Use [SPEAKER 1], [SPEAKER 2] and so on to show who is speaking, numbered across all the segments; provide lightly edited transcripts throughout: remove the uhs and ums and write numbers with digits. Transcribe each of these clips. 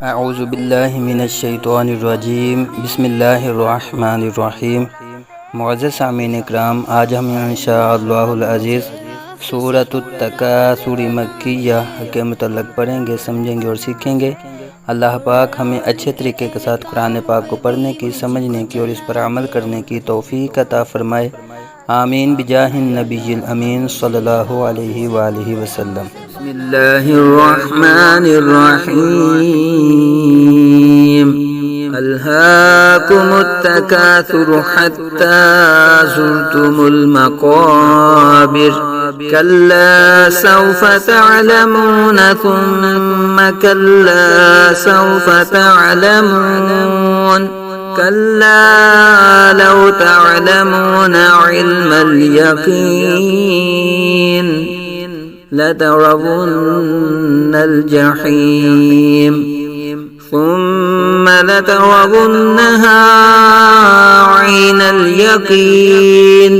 [SPEAKER 1] اعوذ باللہ من الشیطان الرجیم بسم اللہ الرحمن الرحیم۔ معزز سامعین اکرام، آج ہم انشاءاللہ العزیز سورۃ التکاثر مکیہ کے متعلق پڑھیں گے، سمجھیں گے اور سیکھیں گے۔ اللہ پاک ہمیں اچھے طریقے کے ساتھ قرآن پاک کو پڑھنے کی، سمجھنے کی اور اس پر عمل کرنے کی توفیق عطا فرمائے، آمین بجاہ النبی الامین صلی اللہ علیہ وآلہ وسلم۔ بسم اللہ الرحمن الرحیم۔ الہاکم التکاثر حتی زرتم المقابر کلا سوف تعلمون ثم کلا سوف تعلمون كلا لو تعلمون علم اليقين لترون الجحيم ثم لترونها عين اليقين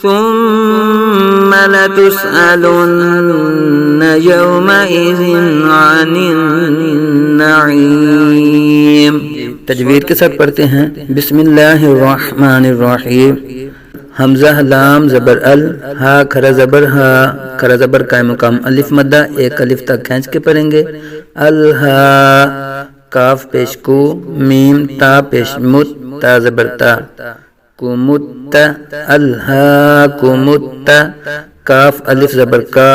[SPEAKER 1] ثم لتسألن يومئذ عن النعيم۔ تجوید کے ساتھ پڑھتے ہیں۔ بسم اللہ الرحمن الرحیم۔ حمزہ لام زبر ال، ہا کھرا زبر ہا، کھرا زبر قائم مقام الف مدہ، ایک الف تک کھینچ کے پڑھیں گے۔ الہا، کاف پیش کو، میم تا پیش مت، تا زبر تا، کمت، الہا کمت، کاف الف زبر کا،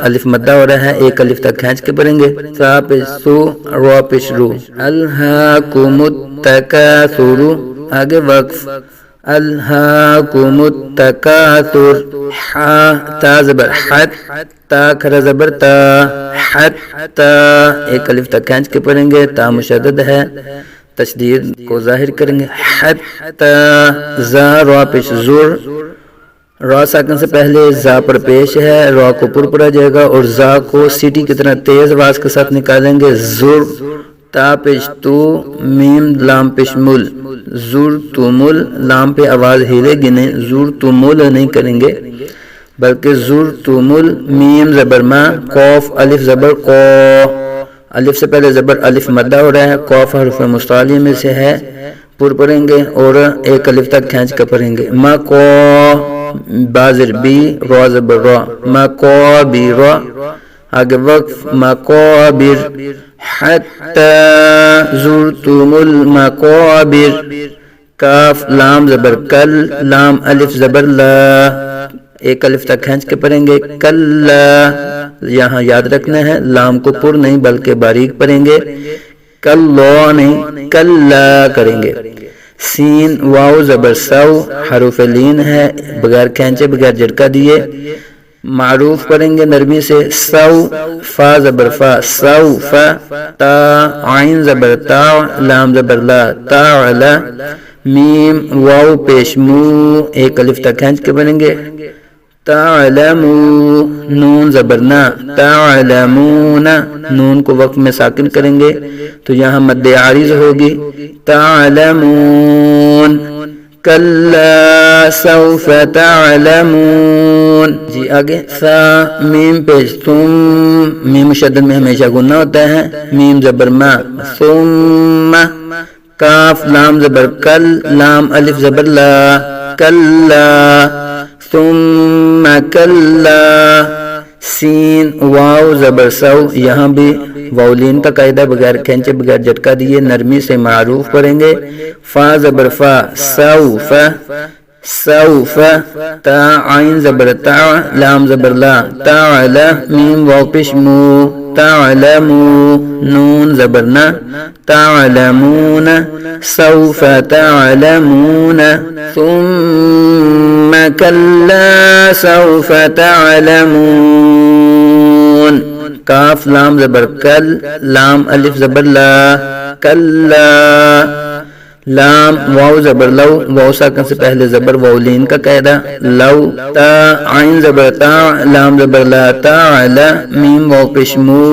[SPEAKER 1] الف مدہ ہو رہا ہے، ایک الف تک کھینچ کے پڑھیں گے۔ سا پیش سو، رو پیش رو، الہاکم التکاثر، آگے وقف، الہاکم التکاثر، حا تا زبر حت، تا کھرا زبر تا، حتی، ایک الف تک کھینچ کے پڑھیں گے، تا مشدد ہے، تشدید کو ظاہر کریں گے، حتی، زا رو پیش زور، را ساکن سے پہلے زا پر پیش ہے، را کو پر پڑا جائے گا اور زا کو سیٹی کی طرح تیز آواز کے ساتھ نکالیں گے۔ زر، تا پیش تو، میم لام پیش مل، زر تو مل، لام پہ آواز ہیلے گی نہیں، زر تو مل نہیں کریں گے بلکہ زر تو مل، میم زبر ما، قوف الف زبر قو، الف سے پہلے زبر الف مدہ ہو رہا ہے، قوف حرف مستعلیہ میں سے ہے، پر پڑھیں گے اور ایک الف تک کھینچ کر پڑھیں گے۔ ما کو، بازر بی، رو زبر رو، مقابر، آگے وقف، مقابر، حتی زرتم المقابر، کاف لام زبر کل، لام الف زبر لا، ایک الف تک کھینچ کے پڑھیں گے۔ کلا، یہاں یاد رکھنا ہے لام کو پر نہیں بلکہ باریک پڑھیں گے، کلا نہیں کلا کریں گے۔ سین واو زبر سو، حروف لین ہے، بغیر کھینچے بغیر جھٹکا دیے، معروف پڑھیں گے نرمی سے۔ سو، فا زبر فا، سو فا، تا عین زبر تا، لام زبر لا، تا علا، میم واو پیش مو، ایک الف تک کھینچ کے پڑھیں گے۔ تعلمو، نون زبر نا، تعلمون، نون کو وقف میں ساکن کریں گے تو یہاں مد عارض ہوگی۔ تعلمون، کلا سوف تعلمون، جی آگے۔ سا میم پیش تم، میم مشدد میں ہمیشہ گنہ ہوتا ہے، میم زبر ما، ثم، کاف لام زبر کل، لام الف زبر لا، کلا، ثم کلا، سین واو زبر سو، یہاں بھی واولین کا قاعدہ بغیر کھینچے بغیر جھٹکا دیے نرمی سے معروف پڑھیں گے۔ فا زبر فا، سوف، سوف، تا عین زبر تا، لام زبر لا، تعلا، میم واو پیش مو، تعلمو، نون زبر نا، تعلمون، سوف تعلمون، ثم کلا سوف تعلمون، کاف لام زبر کل، لام الف زبر لا، کلا، لام واو زبر لو، واو ساکن سے پہلے زبر واولین کا قاعدہ لو، تا عین زبر تا، لام زبر لا، تعالی، میم واو پیش مو،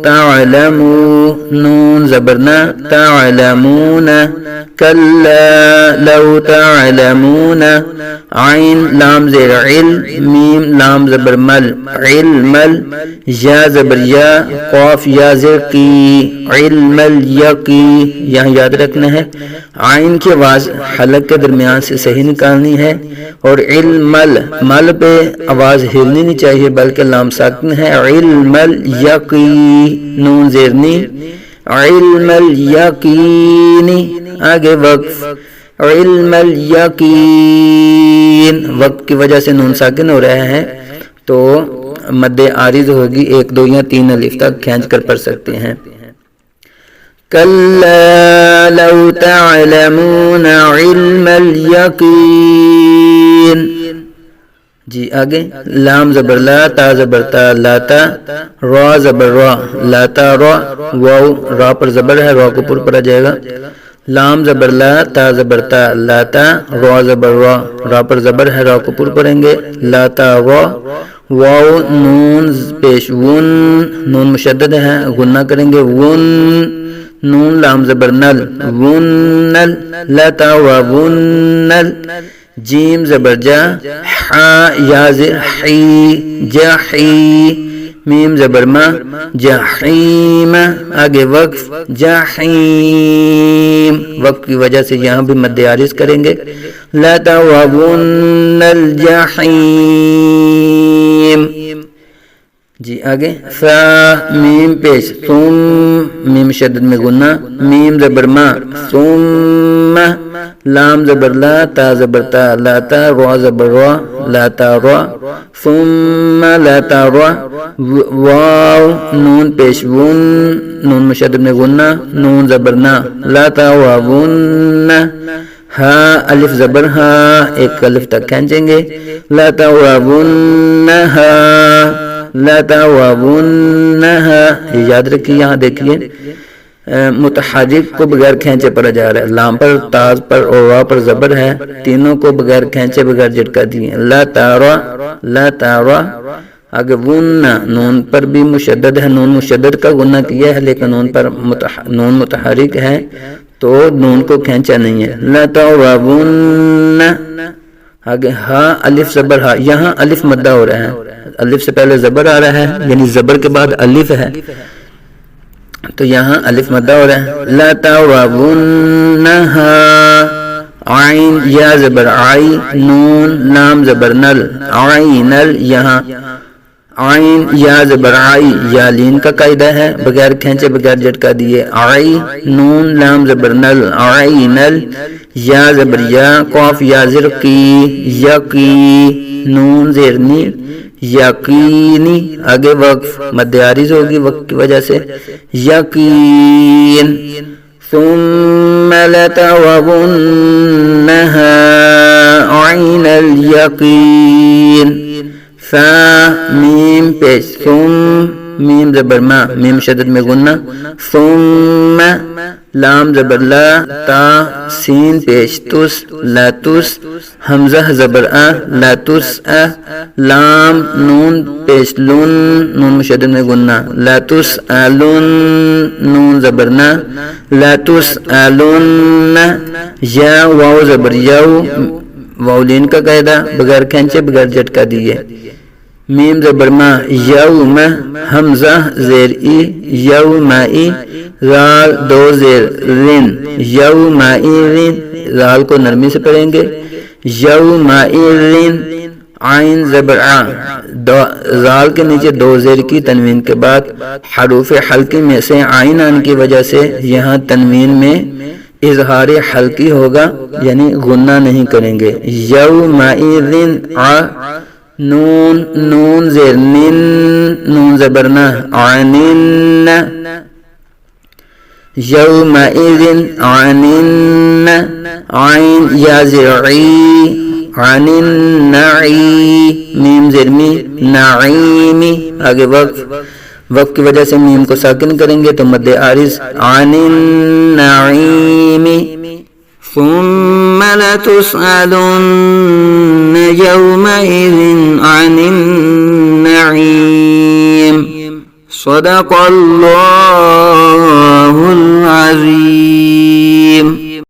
[SPEAKER 1] تعلمو، نون زبر نا، تعلمون، کلا لو تعلمون، عین لام زیر عل، میم لام زبر مل، علمل، یا زبر یا، قاف یا زیر قی، علم الیقی، یہاں یاد رکھنا ہے عین کی آواز حلق کے درمیان سے صحیح نکالنی ہے، اور علم مل پہ آواز ہلنی نہیں چاہیے بلکہ لام ساکن ہے، علم الیقی، نون زیرنی، علم الیقینی، آگے وقف، علم الیقین، وقت کی وجہ سے نون ساکن ہو رہا ہے تو مد عارض ہوگی، 1 2 یا 3 الف تک کھینچ کر پڑھ سکتے ہیں۔ کلا لو تعلمون علم الیقین، جی آگے لام زبر لا، تا زبر تا، لاتا، را زبر را، لاتا را، واو را پر زبر ہے، را کو پر پڑا جائے گا، لام زبر لا، تا زبر تا، لاتا، را زبر را، را پر زبر ہے، را کو پر پڑھیں گے، لاتا را، واو نون پیش ون، نون مشدد ہے، غنہ کریں گے، ون، نون لام زبر نل، ونل، لاتا و ونل، جیم زبر جا، حا یا زر حی، جاحی، میم زبر ما، جحیم، آگے وقف، جحیم، وقف کی وجہ سے یہاں بھی مد عارض کریں گے، لَتَوَوُنَّ الْجَحِيمِ، جی آگے فا میم پیش، ثم، میم شدد میں گنہ، میم زبر ما، ثم، لام زبر لا، تا زبر تا، لاتا، را زبر را، لاتا را، ثم لاتا را، واو نون پیش ون، نون مشدد میں گنہ، نون زبر نا، لاتا ون، ہا الف زبر ہا، 1 الف تک کھینچیں گے، لاتا ون ہا، لاتا ون ہا، یاد رکھیے، یہاں دیکھیے متحرک کو بغیر کھینچے پڑا جا رہا ہے، لام پر، تاز پر اور وا پر زبر ہے، تینوں کو بغیر کھینچے بغیر جھٹکا دیے، لا تارا، لا تارا، آگے ون، نون پر بھی مشدد ہے، نون مشدد کا غنہ کیا ہے لیکن نون متحرک ہے تو نون کو کھینچا نہیں ہے، لا تارا ون، آگے ہا الف زبر ہا، یہاں الف مدہ ہو رہا ہے، الف سے پہلے زبر آ رہا ہے یعنی زبر کے بعد الف ہے تو یہاں الف مدہ ہو رہا ہے، لا تَرَوُنَّهَا، عین یا زبر آئی، نون لام زبر نل، عینل، یہاں عین یا زبر آئی، یا لین کا قاعدہ ہے بغیر کھینچے بغیر جھٹکا دیے، آئی، نون لام زبر نل، عینل، یا زبر یا، قاف یا زرقی، یقی، نون زیرنی، یقینی، آگے وقف، مد عارض ہوگی وقت کی وجہ سے، یقین، ثم لترونها عین الیقین، فا میم پیش، ثم، میم زبر ما، میم شدد میں گنہ، ثم، لام زبر لا، تا، سین پیش تس، لا تس، حمزہ زبر آ، لا تس آ، لام نون پیش لن، نون مشدد میں گنہ، لا تس آلن، نون زبر نا، لا تس آلن، یا واو زبر یو، واولین کا قاعدہ بغیر کھینچے بغیر جھٹکا دیے، میم زبر ما، یوم، حمزہ زیر ای، یومائی، رال 2 زیر رن، یومائی رن، رال کو نرمی سے پڑھیں گے، یومائی رن، عین زبر آ، رال کے نیچے 2 زیر کی تنوین کے بعد حروف حلقی میں سے عین آنے کی وجہ سے یہاں تنوین میں اظہار حلقی ہوگا یعنی غنہ نہیں کریں گے، یومائی رن، نون، نون زیر نن، نون زبرنا، عنن، یومئذ عنن، عین یا زرعی، عن النعی، میم زرمی، نعیمی، آگے وقف کی وجہ سے میم کو ساکن کریں گے تو مد عارض، عن النعیمی، ثم لتسألن يومئذ عن النعيم صدق الله العظيم.